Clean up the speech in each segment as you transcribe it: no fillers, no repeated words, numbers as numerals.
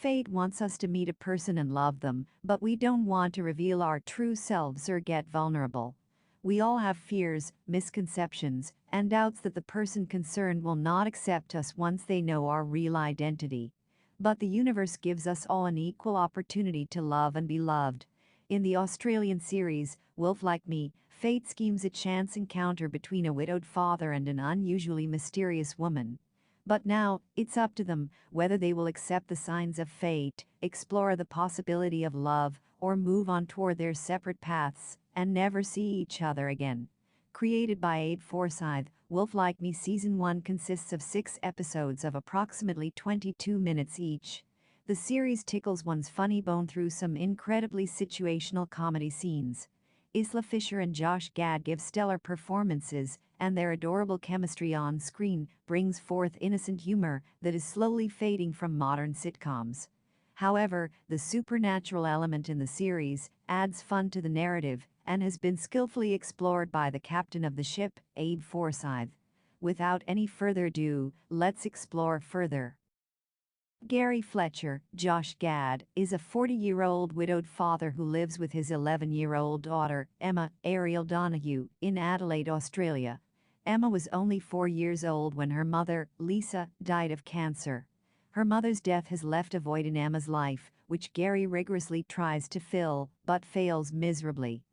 Fate wants us to meet a person and love them, but we don't want to reveal our true selves or get vulnerable. We all have fears, misconceptions, and doubts that the person concerned will not accept us once they know our real identity. But the universe gives us all an equal opportunity to love and be loved. In the Australian series, Wolf Like Me, fate schemes a chance encounter between a widowed father and an unusually mysterious woman. But now, it's up to them whether they will accept the signs of fate, explore the possibility of love, or move on toward their separate paths and never see each other again. Created by Abe Forsyth, Wolf Like Me Season 1 consists of 6 episodes of approximately 22 minutes each. The series tickles one's funny bone through some incredibly situational comedy scenes. Isla Fisher and Josh Gad give stellar performances, and their adorable chemistry on screen brings forth innocent humor that is slowly fading from modern sitcoms. However, the supernatural element in the series adds fun to the narrative and has been skillfully explored by the captain of the ship, Abe Forsyth. Without any further ado, let's explore further. Gary Fletcher, Josh Gad, is a 40-year-old widowed father who lives with his 11-year-old daughter, Emma Ariel Donahue, in Adelaide, Australia. Emma was only 4 years old when her mother, Lisa, died of cancer. Her mother's death has left a void in Emma's life, which Gary rigorously tries to fill, but fails miserably.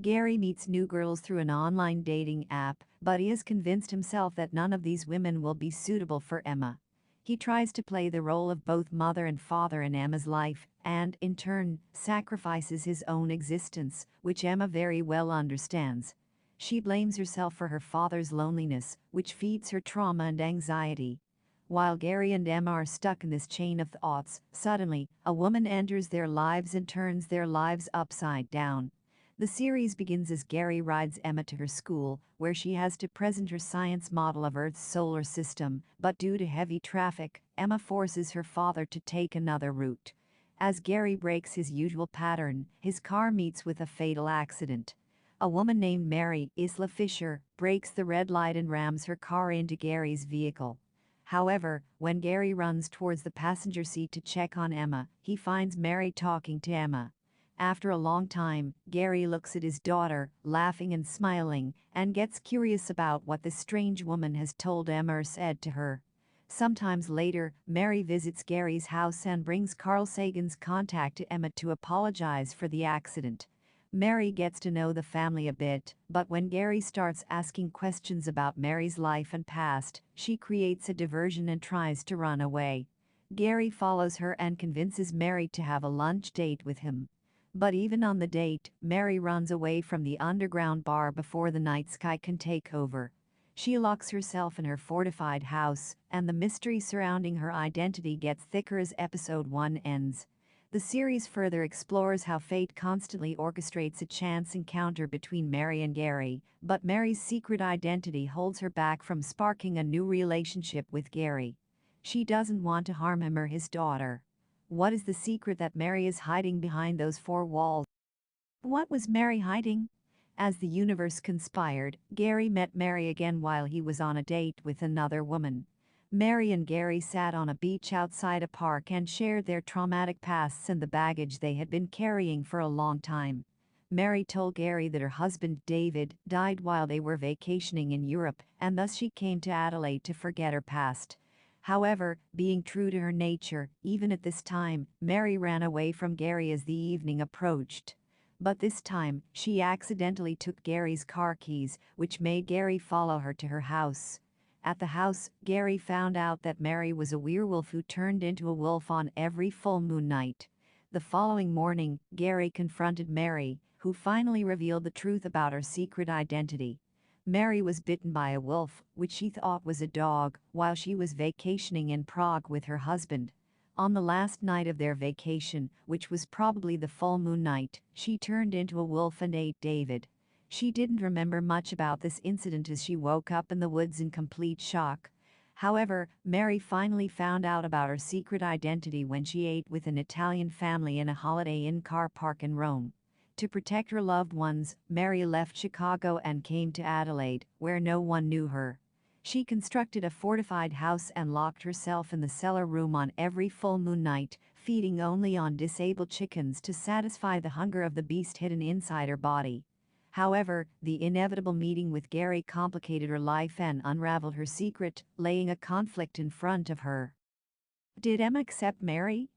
Gary meets new girls through an online dating app, but he has convinced himself that none of these women will be suitable for Emma. He tries to play the role of both mother and father in Emma's life, and, in turn, sacrifices his own existence, which Emma very well understands. She blames herself for her father's loneliness, which feeds her trauma and anxiety. While Gary and Emma are stuck in this chain of thoughts, suddenly, a woman enters their lives and turns their lives upside down. The series begins as Gary rides Emma to her school, where she has to present her science model of Earth's solar system, but due to heavy traffic, Emma forces her father to take another route. As Gary breaks his usual pattern, his car meets with a fatal accident. A woman named Mary, Isla Fisher, breaks the red light and rams her car into Gary's vehicle. However, when Gary runs towards the passenger seat to check on Emma, he finds Mary talking to Emma. After a long time, Gary looks at his daughter, laughing and smiling, and gets curious about what this strange woman has told Emma or said to her. Sometimes later, Mary visits Gary's house and brings Carl Sagan's contact to Emma to apologize for the accident. Mary gets to know the family a bit, but when Gary starts asking questions about Mary's life and past, she creates a diversion and tries to run away. Gary follows her and convinces Mary to have a lunch date with him. But even on the date, Mary runs away from the underground bar before the night sky can take over. She locks herself in her fortified house, and the mystery surrounding her identity gets thicker as episode 1 ends. The series further explores how fate constantly orchestrates a chance encounter between Mary and Gary, but Mary's secret identity holds her back from sparking a new relationship with Gary. She doesn't want to harm him or his daughter. What is the secret that Mary is hiding behind those 4 walls? What was Mary hiding? As the universe conspired, Gary met Mary again while he was on a date with another woman. Mary and Gary sat on a beach outside a park and shared their traumatic pasts and the baggage they had been carrying for a long time. Mary told Gary that her husband, David, died while they were vacationing in Europe, and thus she came to Adelaide to forget her past. However, being true to her nature, even at this time, Mary ran away from Gary as the evening approached. But this time, she accidentally took Gary's car keys, which made Gary follow her to her house. At the house, Gary found out that Mary was a werewolf who turned into a wolf on every full moon night. The following morning, Gary confronted Mary, who finally revealed the truth about her secret identity. Mary was bitten by a wolf, which she thought was a dog, while she was vacationing in Prague with her husband. On the last night of their vacation, which was probably the full moon night, she turned into a wolf and ate David. She didn't remember much about this incident as she woke up in the woods in complete shock. However, Mary finally found out about her secret identity when she ate with an Italian family in a Holiday Inn car park in Rome. To protect her loved ones, Mary left Chicago and came to Adelaide, where no one knew her. She constructed a fortified house and locked herself in the cellar room on every full moon night, feeding only on disabled chickens to satisfy the hunger of the beast hidden inside her body. However, the inevitable meeting with Gary complicated her life and unraveled her secret, laying a conflict in front of her. Did Emma accept Mary?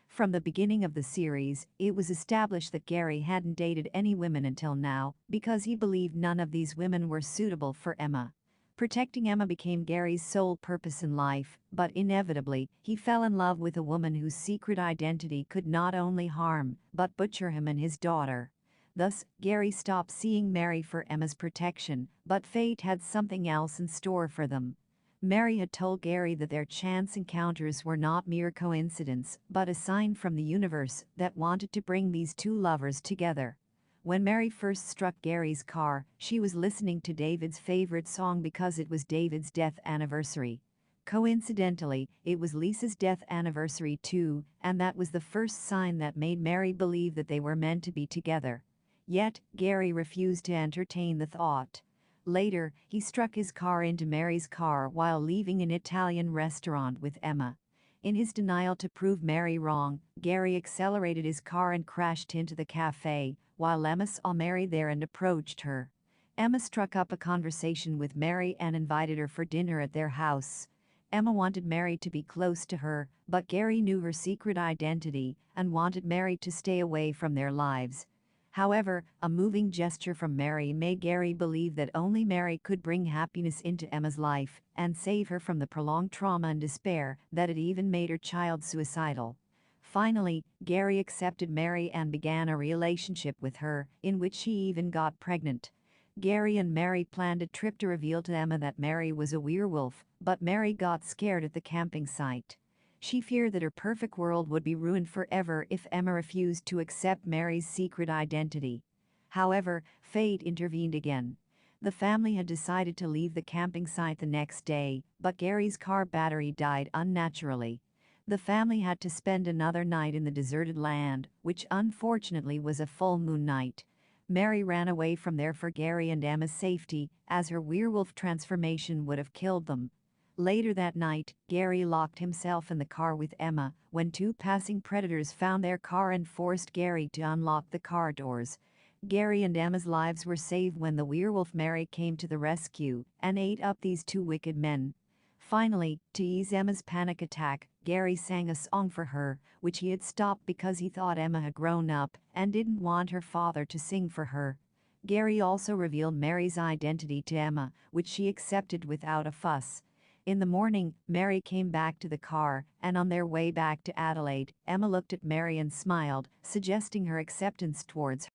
From the beginning of the series, it was established that Gary hadn't dated any women until now because he believed none of these women were suitable for Emma. Protecting Emma became Gary's sole purpose in life, but inevitably, he fell in love with a woman whose secret identity could not only harm but butcher him and his daughter. Thus, Gary stopped seeing Mary for Emma's protection, but fate had something else in store for them. Mary had told Gary that their chance encounters were not mere coincidence, but a sign from the universe that wanted to bring these two lovers together. When Mary first struck Gary's car, she was listening to David's favorite song because it was David's death anniversary. Coincidentally, it was Lisa's death anniversary too, and that was the first sign that made Mary believe that they were meant to be together. Yet, Gary refused to entertain the thought. Later, he struck his car into Mary's car while leaving an Italian restaurant with Emma. In his denial to prove Mary wrong, Gary accelerated his car and crashed into the cafe, while Emma saw Mary there and approached her. Emma struck up a conversation with Mary and invited her for dinner at their house. Emma wanted Mary to be close to her, but Gary knew her secret identity and wanted Mary to stay away from their lives. However, a moving gesture from Mary made Gary believe that only Mary could bring happiness into Emma's life and save her from the prolonged trauma and despair that had even made her child suicidal. Finally, Gary accepted Mary and began a relationship with her, in which she even got pregnant. Gary and Mary planned a trip to reveal to Emma that Mary was a werewolf, but Mary got scared at the camping site. She feared that her perfect world would be ruined forever if Emma refused to accept Mary's secret identity. However, fate intervened again. The family had decided to leave the camping site the next day, but Gary's car battery died unnaturally. The family had to spend another night in the deserted land, which unfortunately was a full moon night. Mary ran away from there for Gary and Emma's safety, as her werewolf transformation would have killed them. Later that night, Gary locked himself in the car with Emma when two passing predators found their car and forced Gary to unlock the car doors. Gary and Emma's lives were saved when the werewolf Mary came to the rescue and ate up these two wicked men. Finally, to ease Emma's panic attack, Gary sang a song for her, which he had stopped because he thought Emma had grown up and didn't want her father to sing for her. Gary also revealed Mary's identity to Emma, which she accepted without a fuss. In the morning, Mary came back to the car, and on their way back to Adelaide, Emma looked at Mary and smiled, suggesting her acceptance towards her.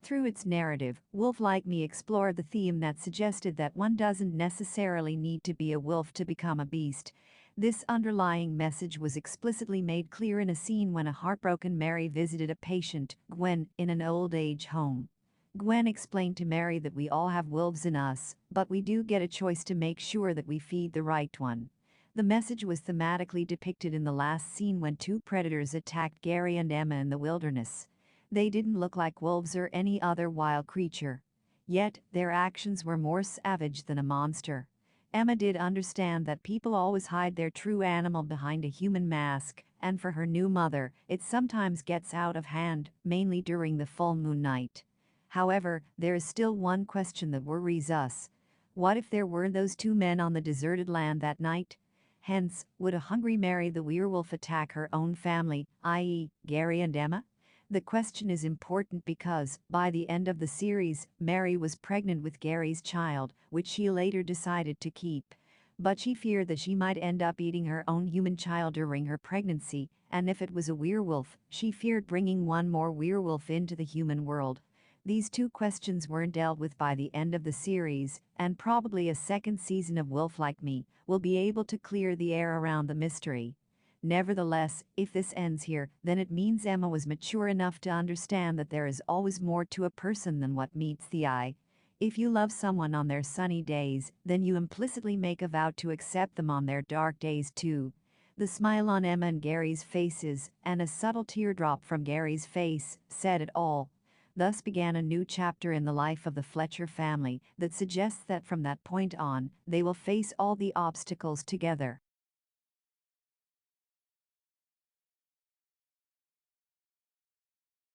Through its narrative, Wolf Like Me explored the theme that suggested that one doesn't necessarily need to be a wolf to become a beast. This underlying message was explicitly made clear in a scene when a heartbroken Mary visited a patient, Gwen, in an old-age home. Gwen explained to Mary that we all have wolves in us, but we do get a choice to make sure that we feed the right one. The message was thematically depicted in the last scene when two predators attacked Gary and Emma in the wilderness. They didn't look like wolves or any other wild creature. Yet, their actions were more savage than a monster. Emma did understand that people always hide their true animal behind a human mask, and for her new mother, it sometimes gets out of hand, mainly during the full moon night. However, there is still one question that worries us. What if there were those two men on the deserted land that night? Hence, would a hungry Mary the werewolf attack her own family, i.e., Gary and Emma? The question is important because, by the end of the series, Mary was pregnant with Gary's child, which she later decided to keep. But she feared that she might end up eating her own human child during her pregnancy, and if it was a werewolf, she feared bringing one more werewolf into the human world. These two questions weren't dealt with by the end of the series, and probably a second season of Wolf Like Me will be able to clear the air around the mystery. Nevertheless, if this ends here, then it means Emma was mature enough to understand that there is always more to a person than what meets the eye. If you love someone on their sunny days, then you implicitly make a vow to accept them on their dark days too. The smile on Emma and Gary's faces, and a subtle teardrop from Gary's face, said it all. Thus began a new chapter in the life of the Fletcher family that suggests that from that point on, they will face all the obstacles together.